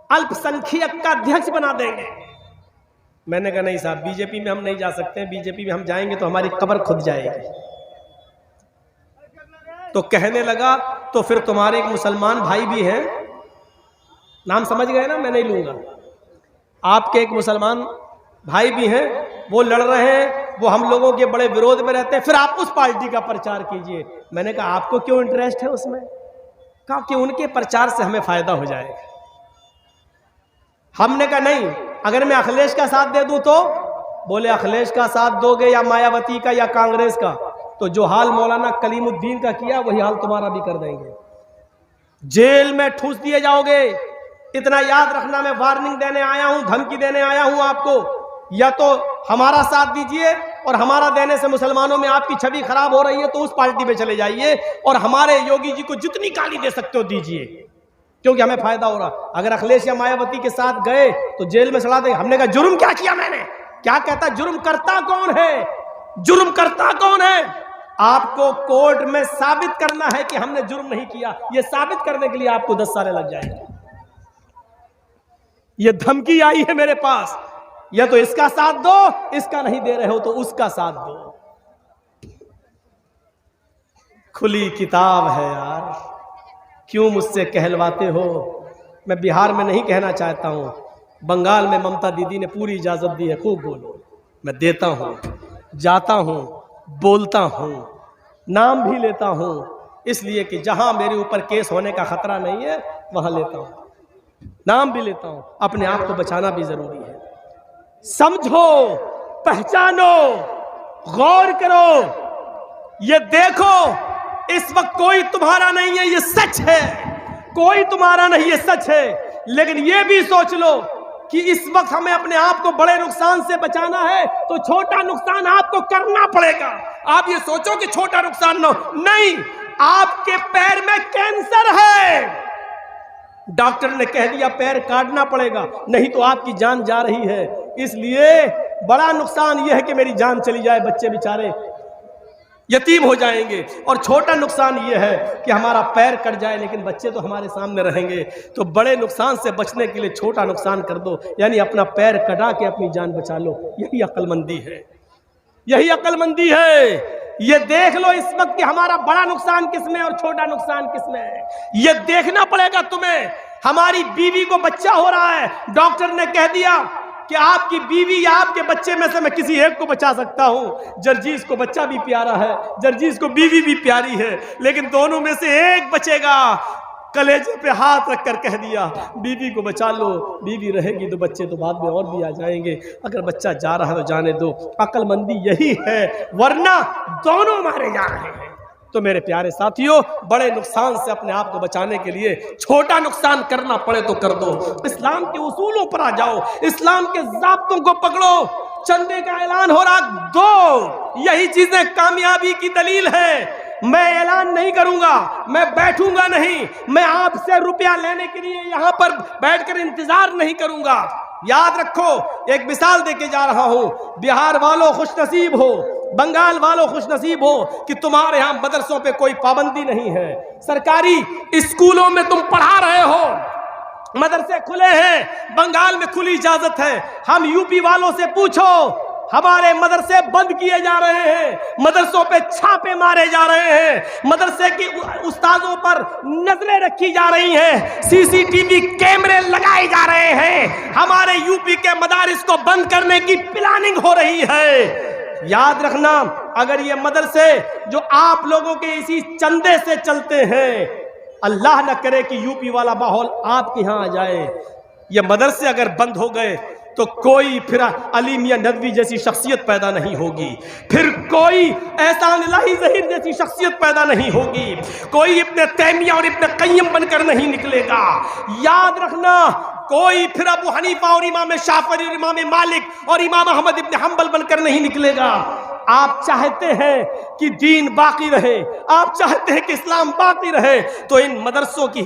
अल्पसंख्यक का अध्यक्ष बना देंगे। मैंने कहा नहीं साहब, बीजेपी में हम नहीं जा सकते, बीजेपी में हम जाएंगे तो हमारी कब्र खुद जाएगी। तो कहने लगा, तो फिर तुम्हारे एक मुसलमान भाई भी हैं, नाम समझ गए ना, मैं नहीं लूंगा, आपके एक मुसलमान भाई भी हैं, वो लड़ रहे हैं, वो हम लोगों के बड़े विरोध में रहते हैं, फिर आप उस पार्टी का प्रचार कीजिए। मैंने कहा आपको क्यों इंटरेस्ट है उसमें? कहा कि उनके प्रचार से हमें फायदा हो जाएगा। हमने कहा नहीं, अगर मैं अखिलेश का साथ दे दूं तो? बोले अखिलेश का साथ दोगे या मायावती का या कांग्रेस का, तो जो हाल मौलाना कलीमुद्दीन का किया वही हाल तुम्हारा भी कर देंगे, जेल में ठूस दिए जाओगे। इतना याद रखना, मैं वार्निंग देने आया हूं, धमकी देने आया हूं आपको, या तो हमारा साथ दीजिए और हमारा देने से मुसलमानों में आपकी छवि खराब हो रही है तो उस पार्टी में चले जाइए और हमारे योगी जी को जितनी गाली दे सकते हो दीजिए, क्योंकि हमें फायदा हो रहा। अगर अखिलेश या मायावती के साथ गए तो जेल में सड़ा देंगे। हमने कहा जुर्म क्या किया मैंने? क्या कहता, जुर्म करता कौन है? जुर्म करता कौन है? आपको कोर्ट में साबित करना है कि हमने जुर्म नहीं किया, यह साबित करने के लिए आपको 10 साल लग जाएंगे। यह धमकी आई है मेरे पास, या तो इसका साथ दो, इसका नहीं दे रहे हो तो उसका साथ दो। खुली किताब है यार, क्यों मुझसे कहलवाते हो? मैं बिहार में नहीं कहना चाहता हूं, बंगाल में ममता दीदी ने पूरी इजाजत दी है, खूब बोलो, मैं देता हूं, जाता हूं, बोलता हूं, नाम भी लेता हूं, इसलिए कि जहां मेरे ऊपर केस होने का खतरा नहीं है वहां लेता हूं, नाम भी लेता हूं। अपने आप को बचाना भी जरूरी है। समझो, पहचानो, गौर करो, ये देखो, इस वक्त कोई तुम्हारा नहीं है, ये सच है, कोई तुम्हारा नहीं, ये सच है। लेकिन ये भी सोच लो कि इस वक्त हमें अपने आप को बड़े नुकसान से बचाना है तो छोटा नुकसान आपको करना पड़ेगा। आप ये सोचो कि छोटा नुकसान ना हो, नहीं, आपके पैर में कैंसर है, डॉक्टर ने कह दिया पैर काटना पड़ेगा, नहीं तो आपकी जान जा रही है। इसलिए बड़ा नुकसान यह है कि मेरी जान चली जाए, बच्चे बेचारे यतीम हो जाएंगे, और छोटा नुकसान यह है कि हमारा पैर कट जाए लेकिन बच्चे तो हमारे सामने रहेंगे। तो बड़े नुकसान से बचने के लिए छोटा नुकसान कर दो, यानी अपना पैर कटा के अपनी जान बचा लो। यही अक्लमंदी है, यही अक्लमंदी है। ये देख लो इस वक्त कि हमारा बड़ा नुकसान किसमें और छोटा नुकसान किसमें है, ये देखना पड़ेगा तुम्हें। हमारी बीवी को बच्चा हो रहा है, डॉक्टर ने कह दिया कि आपकी बीवी या आपके बच्चे में से मैं किसी एक को बचा सकता हूं। जर्जीस को बच्चा भी प्यारा है, जर्जीस को बीवी भी प्यारी है, लेकिन दोनों में से एक बचेगा। कलेजे पे हाथ रखकर कह दिया बीवी को बचा लो, बीवी रहेगी तो बच्चे तो बाद में और भी आ जाएंगे, अगर बच्चा जा रहा है तो जाने दो। अक्लमंदी यही है, वरना दोनों मारे जा रहे हैं। तो मेरे प्यारे साथियों, बड़े नुकसान से अपने आप को बचाने के लिए छोटा नुकसान करना पड़े तो कर दो। इस्लाम के उसूलों पर आ जाओ, इस्लाम के ज़ाब्तों को पकड़ो। चंदे का ऐलान हो रहा, दो, यही चीजें कामयाबी की दलील है। मैं ऐलान नहीं करूंगा, मैं बैठूंगा नहीं, मैं आपसे रुपया लेने के लिए यहां पर बैठकर इंतजार नहीं करूंगा। याद रखो, एक मिसाल देके जा रहा हूं, बिहार वालों खुशनसीब हो, बंगाल वालों खुशनसीब हो कि तुम्हारे यहां मदरसों पे कोई पाबंदी नहीं है। सरकारी स्कूलों में तुम पढ़ा रहे हो, मदरसे खुले हैं, बंगाल में खुली इजाजत है। हम यूपी वालों से पूछो, हमारे मदरसे बंद किए जा रहे हैं, मदरसों पे छापे मारे जा रहे हैं, मदरसे की उस्तादों पर नजरें रखी जा रही हैं, सीसीटीवी कैमरे लगाए जा रहे हैं, हमारे यूपी के मदारिस को बंद करने की प्लानिंग हो रही है। याद रखना, अगर ये मदरसे जो आप लोगों के इसी चंदे से चलते हैं, अल्लाह न करे कि यूपी वाला माहौल आपके यहाँ आ जाए, ये मदरसे अगर बंद हो गए तो कोई फिर अली मियां नदवी जैसी शख्सियत पैदा नहीं होगी, फिर कोई एहसान इलाही ज़हीर जैसी शख्सियत पैदा नहीं होगी, कोई इब्ने तैमिया और इब्ने क़य्यम बनकर नहीं निकलेगा। याद रखना, कोई फिर अबू हनीफा और इमाम शाफी और इमाम मालिक और इमाम अहमद इब्ने हम्बल बनकर नहीं निकलेगा। आप चाहते हैं कि दीन बाकी रहे, आप चाहते हैं कि इस्लाम बाकी रहे, तो इन मदरसों की